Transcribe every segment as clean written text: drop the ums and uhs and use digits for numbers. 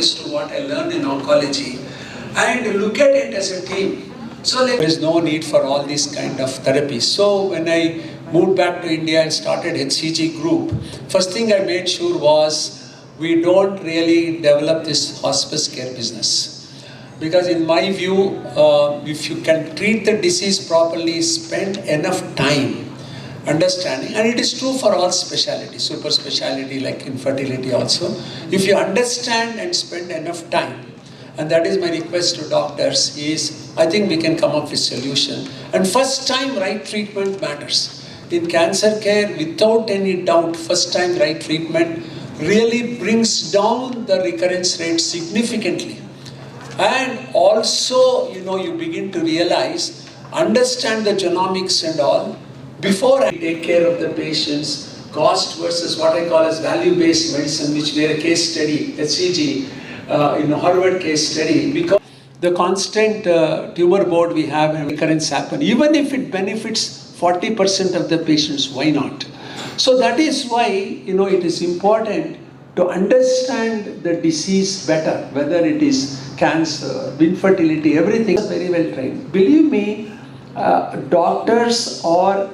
based on what I learned in oncology and look at it as a team. So there is no need for all these kind of therapies. So when I moved back to India and started HCG group, first thing I made sure was we don't really develop this hospice care business. Because in my view, if you can treat the disease properly, spend enough time understanding, and it is true for all specialties, super specialty like infertility also. If you understand and spend enough time, and that is my request to doctors, is I think we can come up with solution. And first time right treatment matters. In cancer care, without any doubt, first time right treatment really brings down the recurrence rate significantly. And also, you begin to realize, understand the genomics and all, before I take care of the patients, cost versus what I call as value-based medicine, which we had a case study, HCG, Harvard case study, because the constant tumor board we have and recurrence happen, even if it benefits 40% of the patients, why not? So that is why, it is important to understand the disease better, whether it is cancer, infertility, everything is very well trained. Believe me, doctors or...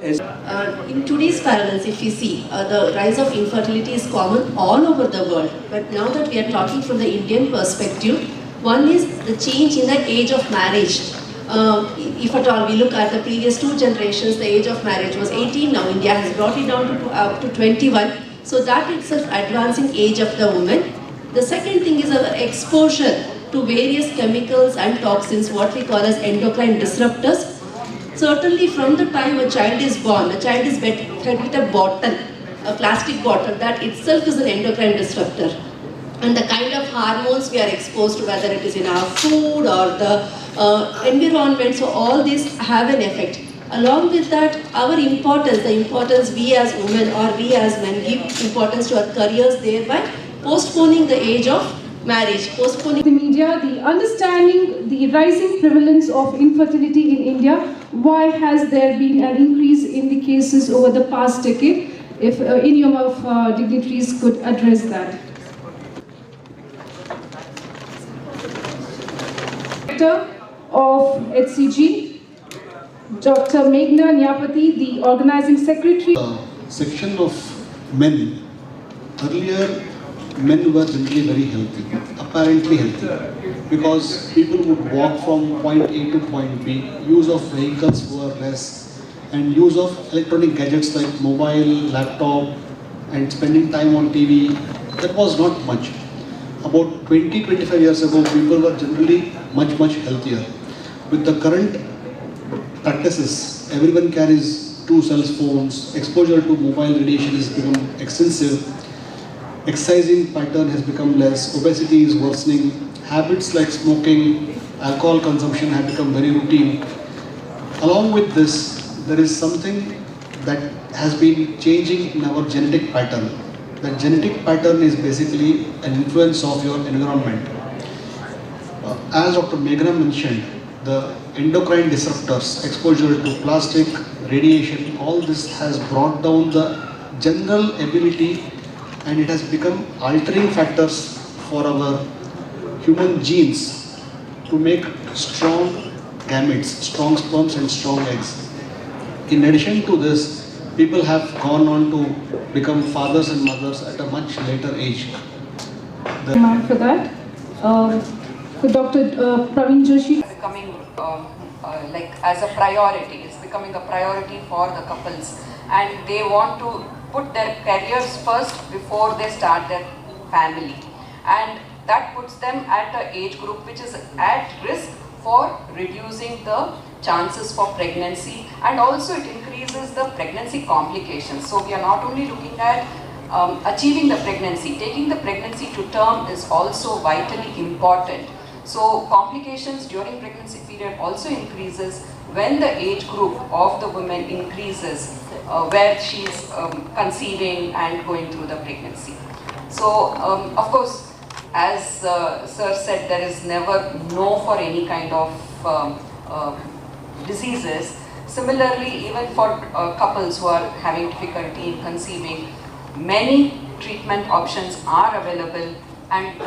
in today's parallels, if we see, the rise of infertility is common all over the world. But now that we are talking from the Indian perspective, one is the change in the age of marriage. If at all we look at the previous 2 generations, the age of marriage was 18, now India has brought it down to up to 21. So that itself advancing age of the woman. The second thing is our exposure to various chemicals and toxins, what we call as endocrine disruptors. Certainly from the time a child is born, a child is fed with a bottle, a plastic bottle, that itself is an endocrine disruptor. And the kind of hormones we are exposed to, whether it is in our food or the environment, so all these have an effect. Along with that, our importance, the importance we as women or we as men give importance to our careers, thereby postponing the age of marriage, postponing the media, the understanding the rising prevalence of infertility in India. Why has there been an increase in the cases over the past decade? If any of dignitaries could address that. Director of HCG, Dr. Meghna Nyapati, the organizing secretary. Section of men, earlier men were generally very healthy, apparently healthy, because people would walk from point A to point B, use of vehicles were less, and use of electronic gadgets like mobile, laptop, and spending time on TV, that was not much. About 20-25 years ago, people were generally much healthier. With the current practices, everyone carries 2 cell phones, exposure to mobile radiation has become extensive, exercising pattern has become less, obesity is worsening, habits like smoking, alcohol consumption have become very routine. Along with this, there is something that has been changing in our genetic pattern. The genetic pattern is basically an influence of your environment. As Dr. Meghna mentioned, the endocrine disruptors, exposure to plastic, radiation, all this has brought down the general ability, and it has become altering factors for our human genes to make strong gametes, strong sperms and strong eggs. In addition to this, people have gone on to become fathers and mothers at a much later age. For that, for Dr. Praveen Joshi. Becoming like as a priority, it's becoming a priority for the couples, and they want to put their careers first before they start their family, and that puts them at an age group which is at risk for reducing the chances for pregnancy, and also it increases the pregnancy complications. So we are not only looking at achieving the pregnancy, taking the pregnancy to term is also vitally important. So complications during pregnancy period also increases when the age group of the woman increases, where she is conceiving and going through the pregnancy. So of course, as Sir said, there is never no for any kind of diseases. Similarly, even for couples who are having difficulty in conceiving, many treatment options are available, And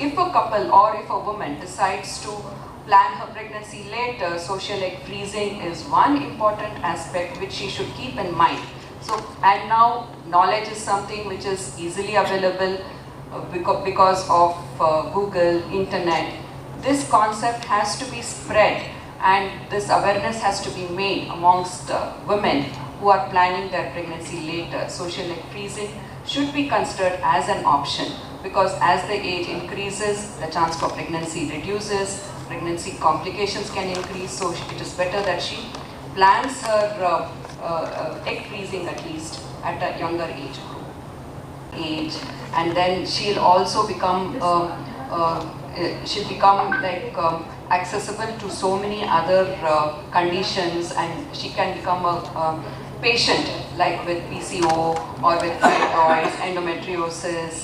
if a couple or if a woman decides to plan her pregnancy later, social egg freezing is one important aspect which she should keep in mind. So, and now knowledge is something which is easily available because of Google, internet. This concept has to be spread and this awareness has to be made amongst women who are planning their pregnancy later. Social egg freezing should be considered as an option because as the age increases, the chance for pregnancy reduces, pregnancy complications can increase, so it is better that she plans her egg freezing at least at a younger age, and then she'll also become accessible to so many other conditions, and she can become a patient like with PCO or with fibroids, endometriosis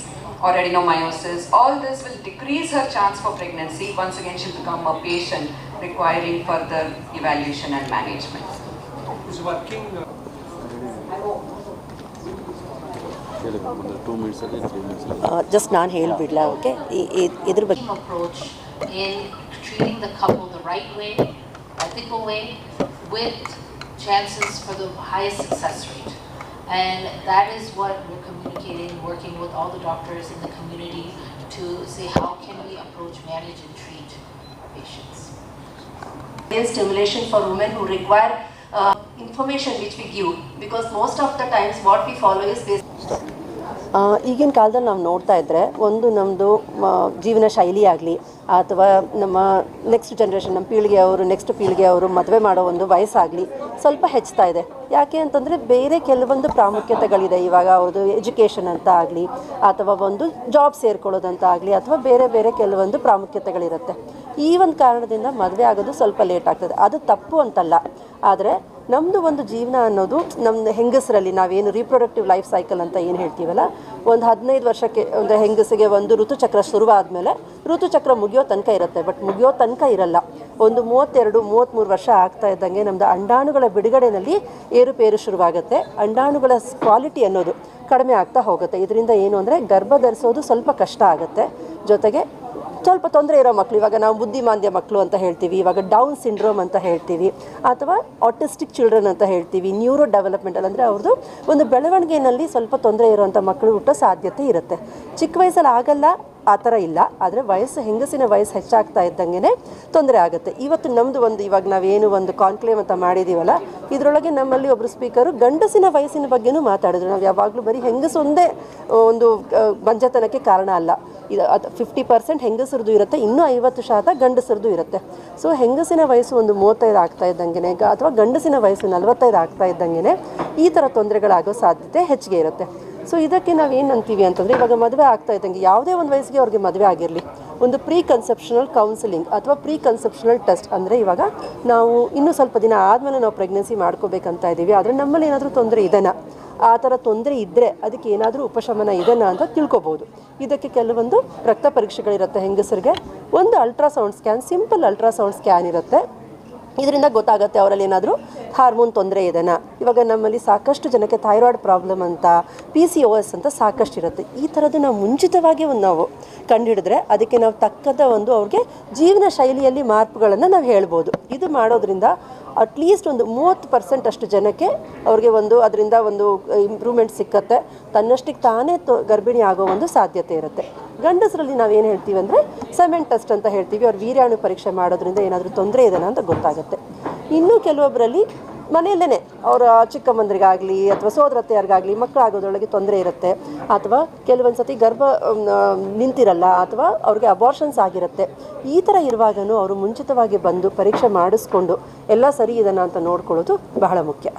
or adenomyosis. All this will decrease her chance for pregnancy. Once again, she'll become a patient requiring further evaluation and management. Is working. Just ನಾನು ಹೇಳ್ಬಿಡ್ಲಾ okay ಇದ್ರ ಬಗ್ಗೆ approach in treating the couple the right way, ethical way, with chances for the highest success rate. And that is what we're communicating, working with all the doctors in the community to say how can we approach, manage and treat our patients. Stimulation for women who require information which we give, because most of the times what we follow is based. ಈಗಿನ ಕಾಲದಲ್ಲಿ ನಾವು ನೋಡ್ತಾ ಇದ್ದರೆ ಒಂದು ನಮ್ಮದು ಜೀವನ ಶೈಲಿ ಆಗಲಿ ಅಥವಾ ನಮ್ಮ ನೆಕ್ಸ್ಟ್ ಜನ್ರೇಷನ್ ನಮ್ಮ ಪೀಳಿಗೆಯವರು ನೆಕ್ಸ್ಟ್ ಪೀಳಿಗೆಯವರು ಮದುವೆ ಮಾಡೋ ಒಂದು ವಯಸ್ಸಾಗಲಿ ಸ್ವಲ್ಪ ಹೆಚ್ಚುತ್ತಾ ಇದೆ. ಯಾಕೆ ಅಂತಂದರೆ ಬೇರೆ ಕೆಲವೊಂದು ಪ್ರಾಮುಖ್ಯತೆಗಳಿದೆ. ಇವಾಗ ಅವ್ರದ್ದು ಎಜುಕೇಷನ್ ಅಂತ ಆಗಲಿ ಅಥವಾ ಒಂದು ಜಾಬ್ ಸೇರ್ಕೊಳ್ಳೋದಂತ ಆಗಲಿ ಅಥವಾ ಬೇರೆ ಬೇರೆ ಕೆಲವೊಂದು ಪ್ರಾಮುಖ್ಯತೆಗಳಿರುತ್ತೆ. ಈ ಒಂದು ಕಾರಣದಿಂದ ಮದುವೆ ಆಗೋದು ಸ್ವಲ್ಪ ಲೇಟ್ ಆಗ್ತದೆ. ಅದು ತಪ್ಪು ಅಂತಲ್ಲ, ಆದರೆ ನಮ್ಮದು ಒಂದು ಜೀವನ ಅನ್ನೋದು ನಮ್ಮ ಹೆಂಗಸರಲ್ಲಿ ನಾವೇನು ರೀಪ್ರೊಡಕ್ಟಿವ್ ಲೈಫ್ ಸೈಕಲ್ ಅಂತ ಏನು ಹೇಳ್ತೀವಲ್ಲ, ಒಂದು 15 ವರ್ಷಕ್ಕೆ ಒಂದು ಹೆಂಗಸಿಗೆ ಒಂದು ಋತುಚಕ್ರ ಶುರುವಾದಮೇಲೆ ಋತುಚಕ್ರ ಮುಗಿಯೋ ತನಕ ಇರುತ್ತೆ. ಬಟ್ ಮುಗಿಯೋ ತನಕ ಇರಲ್ಲ. ಒಂದು 32-33 ವರ್ಷ ಆಗ್ತಾ ಇದ್ದಂಗೆ ನಮ್ಮದು ಅಂಡಾಣುಗಳ ಬಿಡುಗಡೆಯಲ್ಲಿ ಏರುಪೇರು ಶುರುವಾಗುತ್ತೆ. ಅಂಡಾಣುಗಳ ಕ್ವಾಲಿಟಿ ಅನ್ನೋದು ಕಡಿಮೆ ಆಗ್ತಾ ಹೋಗುತ್ತೆ. ಇದರಿಂದ ಏನು ಅಂದರೆ ಗರ್ಭ ಧರಿಸೋದು ಸ್ವಲ್ಪ ಕಷ್ಟ ಆಗುತ್ತೆ. ಜೊತೆಗೆ ಸ್ವಲ್ಪ ತೊಂದರೆ ಇರೋ ಮಕ್ಕಳು, ಇವಾಗ ನಾವು ಬುದ್ಧಿಮಾಂದ್ಯ ಮಕ್ಕಳು ಅಂತ ಹೇಳ್ತೀವಿ, ಇವಾಗ ಡೌನ್ ಸಿಂಡ್ರೋಮ್ ಅಂತ ಹೇಳ್ತೀವಿ, ಅಥವಾ ಆಟಿಸ್ಟಿಕ್ ಚಿಲ್ಡ್ರನ್ ಅಂತ ಹೇಳ್ತೀವಿ, ನ್ಯೂರೋ ಡೆವಲಪ್ಮೆಂಟಲ್ ಅಂದರೆ ಅವ್ರದ್ದು ಒಂದು ಬೆಳವಣಿಗೆಯಲ್ಲಿ ಸ್ವಲ್ಪ ತೊಂದರೆ ಇರೋವಂಥ ಮಕ್ಕಳು ಹುಟ್ಟೋ ಸಾಧ್ಯತೆ ಇರುತ್ತೆ. ಚಿಕ್ಕ ವಯಸ್ಸಲ್ಲಿ ಆಗಲ್ಲ, ಆ ಥರ ಇಲ್ಲ. ಆದರೆ ಹೆಂಗಸಿನ ವಯಸ್ಸು ಹೆಚ್ಚಾಗ್ತಾ ಇದ್ದಂಗೆ ತೊಂದರೆ ಆಗುತ್ತೆ. ಇವತ್ತು ನಮ್ಮದು ಒಂದು ಇವಾಗ ನಾವೇನು ಒಂದು ಕಾನ್ಕ್ಲೇವ್ ಅಂತ ಮಾಡಿದ್ದೀವಲ್ಲ, ಇದರೊಳಗೆ ನಮ್ಮಲ್ಲಿ ಒಬ್ಬರು ಸ್ಪೀಕರು ಗಂಡಸಿನ ವಯಸ್ಸಿನ ಬಗ್ಗೆನೂ ಮಾತಾಡಿದ್ರು. ನಾವು ಯಾವಾಗಲೂ ಬರೀ ಹೆಂಗಸು ಒಂದೇ ಒಂದು ಬಂಜತನಕ್ಕೆ ಕಾರಣ ಅಲ್ಲ. ಇದು 50% ಹೆಂಗಸರದು ಇರುತ್ತೆ, ಇನ್ನೂ 50% ಗಂಡಸರದು ಇರುತ್ತೆ. ಸೊ ಹೆಂಗಸಿನ ವಯಸ್ಸು ಒಂದು 35 ಆಗ್ತಾ ಇದ್ದಂಗೆ ಅಥವಾ ಗಂಡಸಿನ ವಯಸ್ಸು 45 ಆಗ್ತಾ ಇದ್ದಂಗೆ ಈ ಥರ ತೊಂದರೆಗಳಾಗೋ ಸಾಧ್ಯತೆ ಹೆಚ್ಚಿಗೆ ಇರುತ್ತೆ. ಸೊ ಇದಕ್ಕೆ ನಾವೇನು ಅಂತೀವಿ ಅಂತಂದರೆ, ಇವಾಗ ಮದುವೆ ಆಗ್ತಾ ಇದ್ದಂಗೆ ಯಾವುದೇ ಒಂದು ವಯಸ್ಸಿಗೆ ಅವ್ರಿಗೆ ಮದುವೆ ಆಗಿರಲಿ, ಒಂದು ಪ್ರೀ ಕನ್ಸೆಪ್ಷನಲ್ ಕೌನ್ಸಿಲಿಂಗ್ ಅಥವಾ ಪ್ರೀ ಕನ್ಸೆಪ್ಷನಲ್ ಟೆಸ್ಟ್ ಅಂದರೆ ಇವಾಗ ನಾವು ಇನ್ನೂ ಸ್ವಲ್ಪ ದಿನ ಆದಮೇಲೆ ನಾವು ಪ್ರೆಗ್ನೆನ್ಸಿ ಮಾಡ್ಕೋಬೇಕಂತ ಇದ್ದೀವಿ, ಆದರೆ ನಮ್ಮಲ್ಲಿ ಏನಾದರೂ ತೊಂದರೆ ಇದೆನಾ, ಆ ಥರ ತೊಂದರೆ ಇದ್ದರೆ ಅದಕ್ಕೆ ಏನಾದರೂ ಉಪಶಮನ ಇದೆನಾ ಅಂತ ತಿಳ್ಕೊಬೋದು. ಇದಕ್ಕೆ ಕೆಲವೊಂದು ರಕ್ತ ಪರೀಕ್ಷೆಗಳಿರುತ್ತೆ ಹೆಂಗಸರಿಗೆ. ಒಂದು ultrasound scan, simple ultrasound scan ಇರುತ್ತೆ. ಇದರಿಂದ ಗೊತ್ತಾಗುತ್ತೆ ಅವರಲ್ಲಿ ಏನಾದರೂ ಹಾರ್ಮೋನ್ ತೊಂದರೆ ಇದೆನಾ. ಇವಾಗ ನಮ್ಮಲ್ಲಿ ಸಾಕಷ್ಟು ಜನಕ್ಕೆ ಥೈರಾಯ್ಡ್ ಪ್ರಾಬ್ಲಮ್ ಅಂತ, PCOS ಅಂತ ಸಾಕಷ್ಟು ಇರುತ್ತೆ. ಈ ಥರದ್ದು ನಾವು ಮುಂಚಿತವಾಗಿ ನಾವು ಕಂಡುಹಿಡಿದ್ರೆ ಅದಕ್ಕೆ ನಾವು ತಕ್ಕಂಥ ಒಂದು ಅವ್ರಿಗೆ ಜೀವನ ಶೈಲಿಯಲ್ಲಿ ಮಾರ್ಪುಗಳನ್ನು ನಾವು ಹೇಳ್ಬೋದು. ಇದು ಮಾಡೋದ್ರಿಂದ ಅಟ್ಲೀಸ್ಟ್ ಒಂದು 30% ಅಷ್ಟು ಜನಕ್ಕೆ ಅವ್ರಿಗೆ ಅದರಿಂದ ಒಂದು ಇಂಪ್ರೂವ್ಮೆಂಟ್ ಸಿಕ್ಕತ್ತೆ. ತನ್ನಷ್ಟಕ್ಕೆ ತಾನೇ ಗರ್ಭಿಣಿ ಆಗೋ ಒಂದು ಸಾಧ್ಯತೆ ಇರುತ್ತೆ. ಗಂಡಸರಲ್ಲಿ ನಾವೇನು ಹೇಳ್ತೀವಿ ಅಂದರೆ ಸೆಮೆನ್ ಟೆಸ್ಟ್ ಅಂತ ಹೇಳ್ತೀವಿ. ಅವ್ರು ವೀರ್ಯಾಣು ಪರೀಕ್ಷೆ ಮಾಡೋದ್ರಿಂದ ಏನಾದರೂ ತೊಂದರೆ ಇದೆನಾ ಅಂತ ಗೊತ್ತಾಗುತ್ತೆ. ಇನ್ನೂ ಕೆಲವೊಬ್ಬರಲ್ಲಿ ಮನೆಯಲ್ಲೇ ಅವರ ಚಿಕ್ಕಮ್ಮಂದ್ರಿಗಾಗಲಿ ಅಥವಾ ಸೋದರತ್ತೆಯರಿಗಾಗಲಿ ಮಕ್ಕಳಾಗೋದ್ರೊಳಗೆ ತೊಂದರೆ ಇರುತ್ತೆ, ಅಥವಾ ಕೆಲವೊಂದು ಸತಿ ಗರ್ಭ ನಿಂತಿರಲ್ಲ, ಅಥವಾ ಅವ್ರಿಗೆ ಅಬಾರ್ಷನ್ಸ್ ಆಗಿರುತ್ತೆ. ಈ ಥರ ಇರುವಾಗಲೂ ಅವರು ಮುಂಚಿತವಾಗಿ ಬಂದು ಪರೀಕ್ಷೆ ಮಾಡಿಸ್ಕೊಂಡು ಎಲ್ಲ ಸರಿ ಇದನ್ನು ಅಂತ ನೋಡ್ಕೊಳ್ಳೋದು ಬಹಳ ಮುಖ್ಯ.